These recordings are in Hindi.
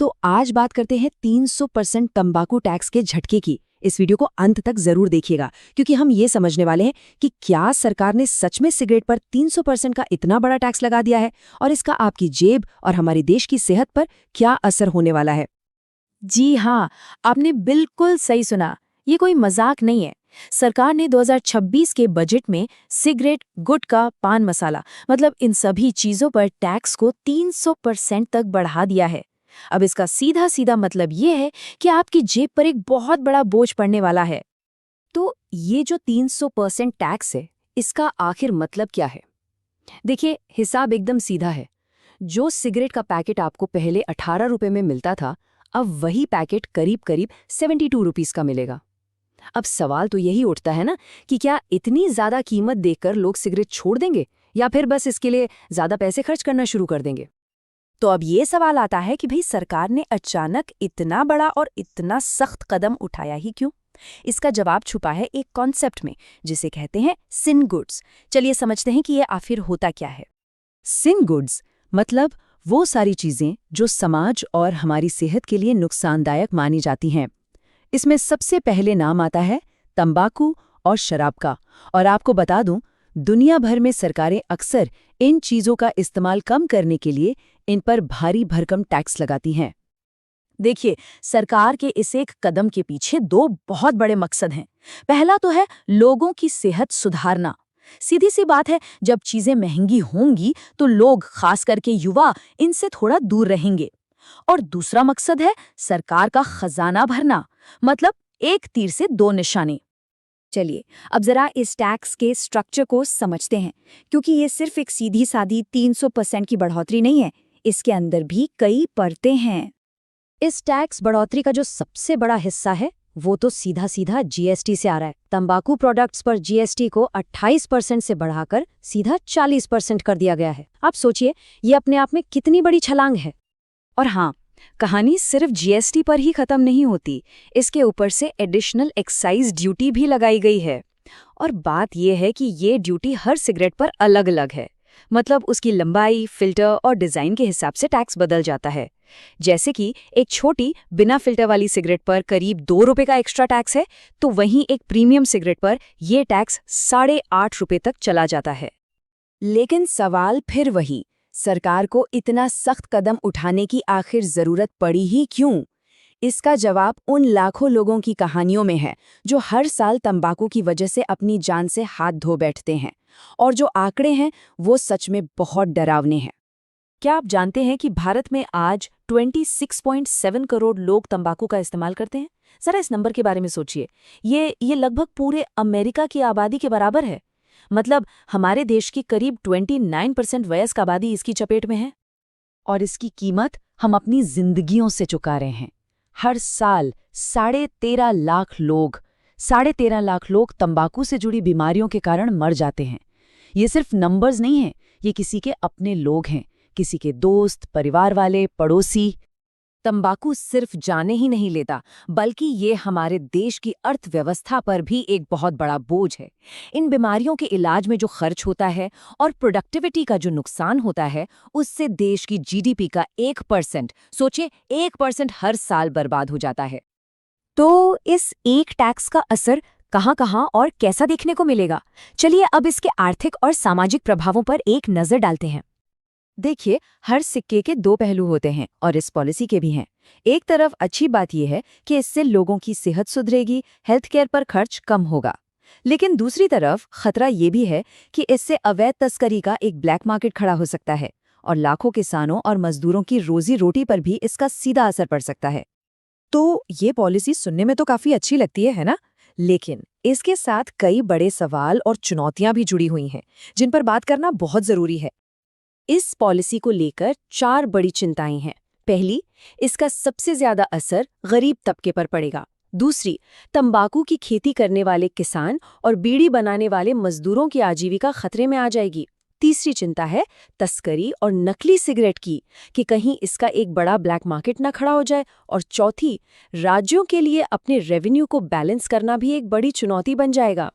तो आज बात करते हैं 300% तंबाकू टैक्स के झटके की। इस वीडियो को अंत तक जरूर देखिएगा, क्योंकि हम ये समझने वाले हैं कि क्या सरकार ने सच में सिगरेट पर 300% का इतना बड़ा टैक्स लगा दिया है और इसका आपकी जेब और हमारे देश की सेहत पर क्या असर होने वाला है। जी हाँ, आपने बिल्कुल सही सुना। ये कोई मजाक नहीं है। सरकार ने 2026 के बजट में सिगरेट, गुटखा, पान मसाला मतलब इन सभी चीजों पर टैक्स को 300% तक बढ़ा दिया है। अब इसका सीधा सीधा मतलब ये है कि आपकी जेब पर एक बहुत बड़ा बोझ पड़ने वाला है। तो ये जो 300% टैक्स है, इसका आखिर मतलब क्या है? देखिए, हिसाब एकदम सीधा है। जो सिगरेट का पैकेट आपको पहले 18 रुपए में मिलता था, अब वही पैकेट करीब करीब 72 रुपीस का मिलेगा। अब सवाल तो यही उठता है ना कि क्या इतनी ज्यादा कीमत देखकर लोग सिगरेट छोड़ देंगे या फिर बस इसके लिए ज्यादा पैसे खर्च करना शुरू कर देंगे। तो अब ये सवाल आता है कि भाई सरकार ने अचानक इतना बड़ा और इतना सख्त कदम उठाया ही क्यों? इसका जवाब छुपा है एक कॉन्सेप्ट में, जिसे कहते हैं सिन गुड्स। चलिए समझते हैं कि ये आखिर होता क्या है। सिन गुड्स मतलब वो सारी चीजें जो समाज और हमारी सेहत के लिए नुकसानदायक मानी जाती हैं। इसमें सबसे पहले नाम आता है तंबाकू और शराब का। और आपको बता दूं, दुनिया भर में सरकारें अक्सर इन चीजों का इस्तेमाल कम करने के लिए इन पर भारी भरकम टैक्स लगाती हैं। देखिए, सरकार के इस एक कदम के पीछे दो बहुत बड़े मकसद हैं। पहला तो है लोगों की सेहत सुधारना। सीधी सी बात है, जब चीजें महंगी होंगी तो लोग, खास करके युवा, इनसे थोड़ा दूर रहेंगे। और दूसरा मकसद है सरकार का खजाना भरना, मतलब एक तीर से दो निशाने। चलिए अब जरा इस टैक्स के स्ट्रक्चर को समझते हैं, क्योंकि ये सिर्फ एक सीधी सादी 300% की बढ़ोतरी नहीं है, इसके अंदर भी कई परतें हैं। इस टैक्स बढ़ोतरी का जो सबसे बड़ा हिस्सा है वो तो सीधा सीधा जीएसटी से आ रहा है। तंबाकू प्रोडक्ट्स पर जीएसटी को 28% से बढ़ाकर सीधा 40% कर दिया गया है। आप सोचिए, ये अपने आप में कितनी बड़ी छलांग है। और हाँ, कहानी सिर्फ जीएसटी पर ही खत्म नहीं होती, इसके ऊपर से एडिशनल एक्साइज ड्यूटी भी लगाई गई है। और बात यह है कि ये ड्यूटी हर सिगरेट पर अलग अलग है, मतलब उसकी लंबाई, फिल्टर और डिजाइन के हिसाब से टैक्स बदल जाता है। जैसे कि एक छोटी बिना फिल्टर वाली सिगरेट पर करीब 2 रुपए का एक्स्ट्रा टैक्स है, तो वहीं एक प्रीमियम सिगरेट पर यह टैक्स 8.5 रुपए तक चला जाता है। लेकिन सवाल फिर वही, सरकार को इतना सख्त कदम उठाने की आखिर जरूरत पड़ी ही क्यों? इसका जवाब उन लाखों लोगों की कहानियों में है जो हर साल तंबाकू की वजह से अपनी जान से हाथ धो बैठते हैं। और जो आंकड़े हैं वो सच में बहुत डरावने हैं। क्या आप जानते हैं कि भारत में आज 26.7 करोड़ लोग तंबाकू का इस्तेमाल करते हैं? जरा इस नंबर के बारे में सोचिए। ये लगभग पूरे अमेरिका की आबादी के बराबर है। मतलब हमारे देश की करीब 29% वयस्क आबादी इसकी चपेट में है। और इसकी कीमत हम अपनी जिंदगियों से चुका रहे हैं। हर साल 13.5 लाख लोग तंबाकू से जुड़ी बीमारियों के कारण मर जाते हैं। ये सिर्फ नंबर्स नहीं हैं, ये किसी के अपने लोग हैं, किसी के दोस्त, परिवार वाले, पड़ोसी। तंबाकू सिर्फ जाने ही नहीं लेता, बल्कि ये हमारे देश की अर्थव्यवस्था पर भी एक बहुत बड़ा बोझ है। इन बीमारियों के इलाज में जो खर्च होता है और प्रोडक्टिविटी का जो नुकसान होता है, उससे देश की जीडीपी का 1%, सोचिए 1% हर साल बर्बाद हो जाता है। तो इस एक टैक्स का असर कहाँ-कहाँ और कैसा देखने को मिलेगा? चलिए अब इसके आर्थिक और सामाजिक प्रभावों पर एक नजर डालते हैं। देखिए, हर सिक्के के दो पहलू होते हैं और इस पॉलिसी के भी हैं। एक तरफ अच्छी बात यह है कि इससे लोगों की सेहत सुधरेगी, हेल्थ केयर पर खर्च कम होगा। लेकिन दूसरी तरफ खतरा ये भी है कि इससे अवैध तस्करी का एक ब्लैक मार्केट खड़ा हो सकता है और लाखों किसानों और मजदूरों की रोजी रोटी पर भी इसका सीधा असर पड़ सकता है। तो ये पॉलिसी सुनने में तो काफी अच्छी लगती है ना? लेकिन इसके साथ कई बड़े सवाल और चुनौतियां भी जुड़ी हुई हैं, जिन पर बात करना बहुत जरूरी है। इस पॉलिसी को लेकर 4 बड़ी चिंताएं हैं। पहली, इसका सबसे ज्यादा असर गरीब तबके पर पड़ेगा। दूसरी, तंबाकू की खेती करने वाले किसान और बीड़ी बनाने वाले मजदूरों की आजीविका खतरे में आ जाएगी। तीसरी चिंता है तस्करी और नकली सिगरेट की, कि कहीं इसका एक बड़ा ब्लैक मार्केट ना खड़ा हो जाए। और चौथी, राज्यों के लिए अपने रेवेन्यू को बैलेंस करना भी एक बड़ी चुनौती बन जाएगा।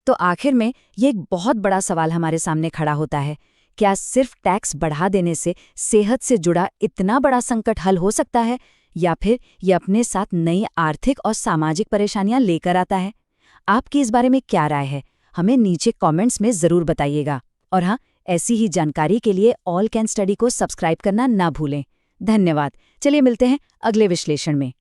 तो आखिर में ये एक बहुत बड़ा सवाल हमारे सामने खड़ा होता है क्या सिर्फ टैक्स बढ़ा देने से सेहत से जुड़ा इतना बड़ा संकट हल हो सकता है, या फिर ये अपने साथ नई आर्थिक और सामाजिक परेशानियां लेकर आता है? आपकी इस बारे में क्या राय है? हमें नीचे कमेंट्स में ज़रूर बताइएगा। और हाँ, ऐसी ही जानकारी के लिए ऑल कैन स्टडी को सब्सक्राइब करना ना भूलें। धन्यवाद। चलिए मिलते हैं अगले विश्लेषण में।